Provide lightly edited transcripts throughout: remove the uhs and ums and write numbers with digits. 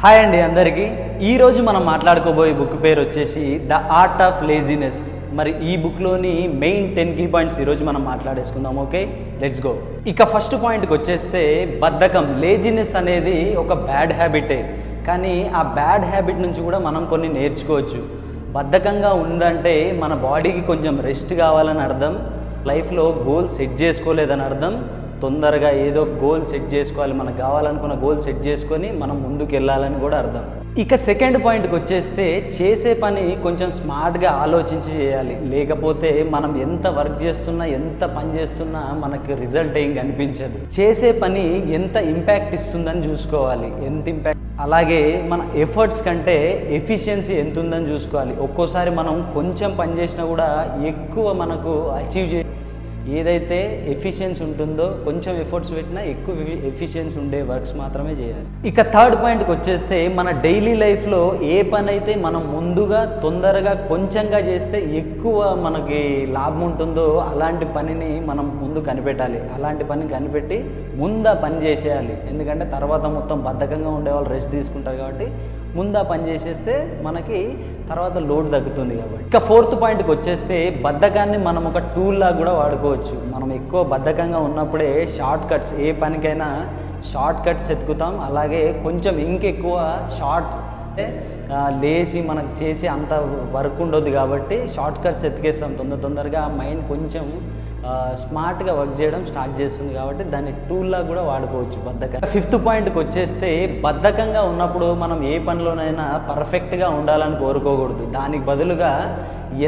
Hi అండి అందరికీ ఈరోజు మనం మాట్లాడుకోబోయే బుక్ పేరు వచ్చేసి ద ఆర్ట్ ఆఫ్ లేజినెస్. మరి ఈ బుక్లోని మెయిన్ 10 కీ పాయింట్స్ ఈరోజు మనం మాట్లాడేసుకుందాం. Okay, let's go. ఇక ఫస్ట్ పాయింట్కి వచ్చేస్తే బద్ధకం. లేజినెస్ అనేది ఒక బ్యాడ్ హ్యాబిటే, కానీ ఆ బ్యాడ్ హ్యాబిట్ నుంచి కూడా మనం కొన్ని నేర్చుకోవచ్చు. బద్ధకంగా ఉందంటే మన బాడీకి కొంచెం రెస్ట్ కావాలని అర్థం, లైఫ్లో గోల్ సెట్ చేసుకోలేదని అర్థం. తొందరగా ఏదో గోల్ సెట్ చేసుకోవాలి, మనకు కావాలనుకున్న గోల్ సెట్ చేసుకొని మనం ముందుకు వెళ్ళాలని కూడా అర్థం. ఇక సెకండ్ పాయింట్కి వచ్చేస్తే చేసే పని కొంచెం స్మార్ట్గా ఆలోచించి చేయాలి. లేకపోతే మనం ఎంత వర్క్ చేస్తున్నా, ఎంత పని చేస్తున్నా మనకి రిజల్ట్ ఏం కనిపించదు. చేసే పని ఎంత ఇంపాక్ట్ ఇస్తుందని చూసుకోవాలి, ఎంత ఇంపాక్ట్. అలాగే మన ఎఫర్ట్స్ కంటే ఎఫిషియన్సీ ఎంత ఉందని చూసుకోవాలి. ఒక్కోసారి మనం కొంచెం పని చేసినా కూడా ఎక్కువ మనకు అచీవ్ ఏదైతే ఎఫిషియన్సీ ఉంటుందో, కొంచెం ఎఫర్ట్స్ పెట్టినా ఎక్కువ ఎఫిషియన్సీ ఉండే వర్క్స్ మాత్రమే చేయాలి. ఇక థర్డ్ పాయింట్కి వచ్చేస్తే మన డైలీ లైఫ్లో ఏ పని అయితే మనం ముందుగా తొందరగా కొంచెంగా చేస్తే ఎక్కువ మనకి లాభం ఉంటుందో అలాంటి పనిని మనం ముందు కనిపెట్టాలి. అలాంటి పని కనిపెట్టి ముందు ఆ పని చేసేయాలి. ఎందుకంటే తర్వాత మొత్తం బద్ధకంగా ఉండేవాళ్ళు రెస్ట్ తీసుకుంటారు కాబట్టి ముందు ఆ పని చేసేస్తే మనకి తర్వాత లోడ్ తగ్గుతుంది కాబట్టి. ఇక ఫోర్త్ పాయింట్కి వచ్చేస్తే బద్ధకాన్ని మనం ఒక టూల్ లాగా కూడా వాడుకోవచ్చు. మనం ఎక్కువ బద్ధకంగా ఉన్నప్పుడే షార్ట్ కట్స్, ఏ పనికైనా షార్ట్ కట్స్ ఎత్తుకుతాం. అలాగే కొంచెం ఇంకెక్కువ షార్ట్ అంటే లేచి మనకు చేసి అంత వర్క్ ఉండొద్దు కాబట్టి షార్ట్ కట్స్ ఎత్తుకేస్తాం. తొందరగా మైండ్ కొంచెం స్మార్ట్గా వర్క్ చేయడం స్టార్ట్ చేస్తుంది కాబట్టి దాన్ని టూల్లా కూడా వాడుకోవచ్చు బద్ధకం. ఫిఫ్త్ పాయింట్కి వచ్చేస్తే బద్ధకంగా ఉన్నప్పుడు మనం ఏ పనిలోనైనా పర్ఫెక్ట్గా ఉండాలని కోరుకోకూడదు. దానికి బదులుగా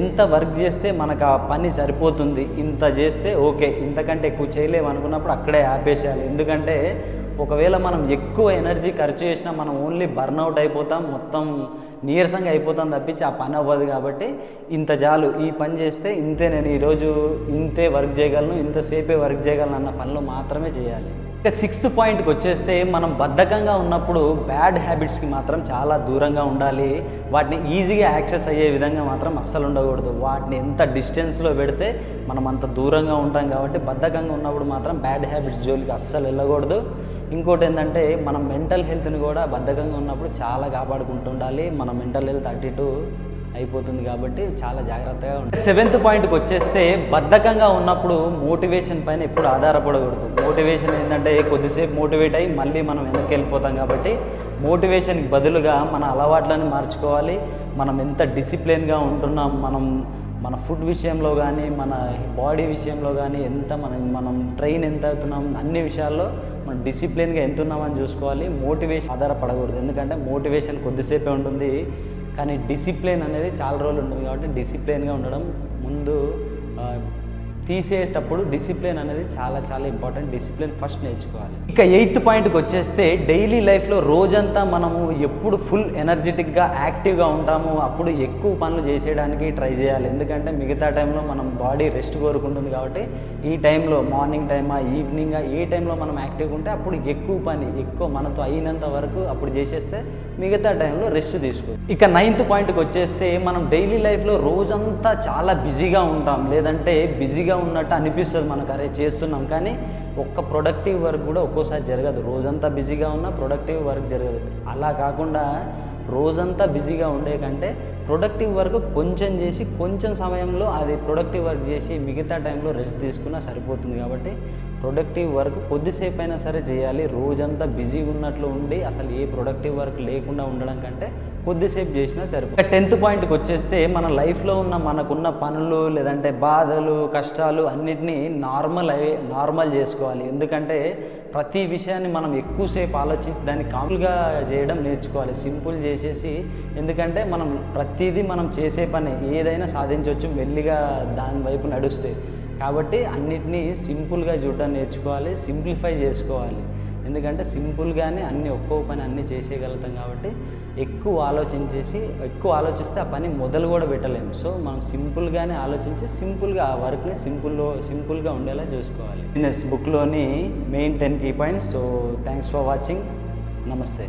ఎంత వర్క్ చేస్తే మనకు ఆ పని సరిపోతుంది, ఇంత చేస్తే ఓకే, ఇంతకంటే ఎక్కువ చేయలేము అనుకున్నప్పుడు అక్కడే ఆపేసేయాలి. ఎందుకంటే ఒకవేళ మనం ఎక్కువ ఎనర్జీ ఖర్చు చేసినా మనం ఓన్లీ బర్న్అవుట్ అయిపోతాం, మొత్తం నీరసంగా అయిపోతాం తప్పించి ఆ పని అవ్వదు. కాబట్టి ఇంత చాలు, ఈ పని చేస్తే ఇంతే, నేను ఈరోజు ఇంతే వర్క్ చేయగలను, ఇంతసేపే వర్క్ చేయగలను అన్న పనులు మాత్రమే చేయాలి. ఇక సిక్స్త్ పాయింట్కి వచ్చేస్తే మనం బద్ధకంగా ఉన్నప్పుడు బ్యాడ్ హ్యాబిట్స్కి మాత్రం చాలా దూరంగా ఉండాలి. వాటిని ఈజీగా యాక్సెస్ అయ్యే విధంగా మాత్రం అస్సలు ఉండకూడదు. వాటిని ఎంత డిస్టెన్స్లో పెడితే మనం అంత దూరంగా ఉంటాం కాబట్టి బద్ధకంగా ఉన్నప్పుడు మాత్రం బ్యాడ్ హ్యాబిట్స్ జోలికి అస్సలు వెళ్ళకూడదు. ఇంకోటి ఏంటంటే మనం మెంటల్ హెల్త్ని కూడా బద్ధకంగా ఉన్నప్పుడు చాలా కాపాడుకుంటూ ఉండాలి. మన మెంటల్ హెల్త్ అటు ఇటు అయిపోతుంది కాబట్టి చాలా జాగ్రత్తగా ఉంటుంది. సెవెంత్ పాయింట్కి వచ్చేస్తే బద్ధకంగా ఉన్నప్పుడు మోటివేషన్ పైన ఎప్పుడు ఆధారపడకూడదు. మోటివేషన్ ఏంటంటే కొద్దిసేపు మోటివేట్ అయ్యి మళ్ళీ మనం వెనక్కి వెళ్ళిపోతాం కాబట్టి మోటివేషన్కి బదులుగా మన అలవాట్లను మార్చుకోవాలి. మనం ఎంత డిసిప్లిన్గా ఉంటున్నాం, మన ఫుడ్ విషయంలో కానీ మన బాడీ విషయంలో కానీ ఎంత మనం ట్రైన్ ఎంత అవుతున్నాం, అన్ని విషయాల్లో మనం డిసిప్లిన్గా ఎంత ఉన్నామని చూసుకోవాలి. మోటివేషన్ ఆధారపడకూడదు. ఎందుకంటే మోటివేషన్ కొద్దిసేపే ఉంటుంది, కానీ డిసిప్లిన్ అనేది చాలా రోజులు ఉంటుంది కాబట్టి డిసిప్లిన్గా ఉండడం ముందు తీసేటప్పుడు డిసిప్లిన్ అనేది చాలా చాలా ఇంపార్టెంట్. డిసిప్లిన్ ఫస్ట్ నేర్చుకోవాలి. ఇక ఎయిత్ పాయింట్కి వచ్చేస్తే డైలీ లైఫ్లో రోజంతా మనము ఎప్పుడు ఫుల్ ఎనర్జెటిక్గా యాక్టివ్గా ఉంటామో అప్పుడు ఎక్కువ పనులు చేసేయడానికి ట్రై చేయాలి. ఎందుకంటే మిగతా టైంలో మనం బాడీ రెస్ట్ కోరుకుంటుంది కాబట్టి ఈ టైంలో మార్నింగ్ టైమా ఈవినింగా ఏ టైంలో మనం యాక్టివ్గా ఉంటే అప్పుడు ఎక్కువ మనతో అయినంత వరకు అప్పుడు చేసేస్తే మిగతా టైంలో రెస్ట్ తీసుకో. ఇక నైన్త్ పాయింట్కి వచ్చేస్తే మనం డైలీ లైఫ్లో రోజంతా చాలా బిజీగా ఉంటాం, లేదంటే బిజీగా ఉన్నట్టు అనిపిస్తుంది మనకు, అరే చేస్తున్నాం, కానీ ఒక్క ప్రొడక్టివ్ వర్క్ కూడా ఒక్కోసారి జరగదు. రోజంతా బిజీగా ఉన్నా ప్రొడక్టివ్ వర్క్ జరగదు. అలా కాకుండా రోజంతా బిజీగా ఉండే కంటే ప్రొడక్టివ్ వర్క్ కొంచెం చేసి కొంచెం సమయంలో అది ప్రొడక్టివ్ వర్క్ చేసి మిగతా టైంలో రెస్ట్ తీసుకున్నా సరిపోతుంది. కాబట్టి ప్రొడక్టివ్ వర్క్ కొద్దిసేపు అయినా సరే చేయాలి. రోజంతా బిజీగా ఉన్నట్లు ఉండి అసలు ఏ ప్రొడక్టివ్ వర్క్ లేకుండా ఉండడం కంటే కొద్దిసేపు చేసినా సరిపోతుంది. 10th పాయింట్కి వచ్చేస్తే మన లైఫ్లో మనకున్న పనులు లేదంటే బాధలు కష్టాలు అన్నిటినీ నార్మల్ చేసుకోవాలి. ఎందుకంటే ప్రతి విషయాన్ని మనం ఎక్కువసేపు ఆలోచించి దాన్ని కామ్గా చేయడం నేర్చుకోవాలి, సింపుల్ చేసేసి. ఎందుకంటే మనం ప్రతిదీ మనం చేసే పని ఏదైనా సాధించవచ్చు మెల్లిగా దాని వైపు నడుస్తే. కాబట్టి అన్నిటినీ సింపుల్గా చూడడం నేర్చుకోవాలి, సింప్లిఫై చేసుకోవాలి. ఎందుకంటే సింపుల్గానే ఒక్కో పని అన్నీ చేసేయగలుగుతాం కాబట్టి ఎక్కువ ఆలోచిస్తే ఆ పని మొదలు కూడా పెట్టలేము. సో మనం సింపుల్గానే ఆలోచించి సింపుల్గా ఆ వర్క్ని సింపుల్గా ఉండేలా చూసుకోవాలి. బిజినెస్ బుక్లోని main 10 key points. So thanks for watching. నమస్తే.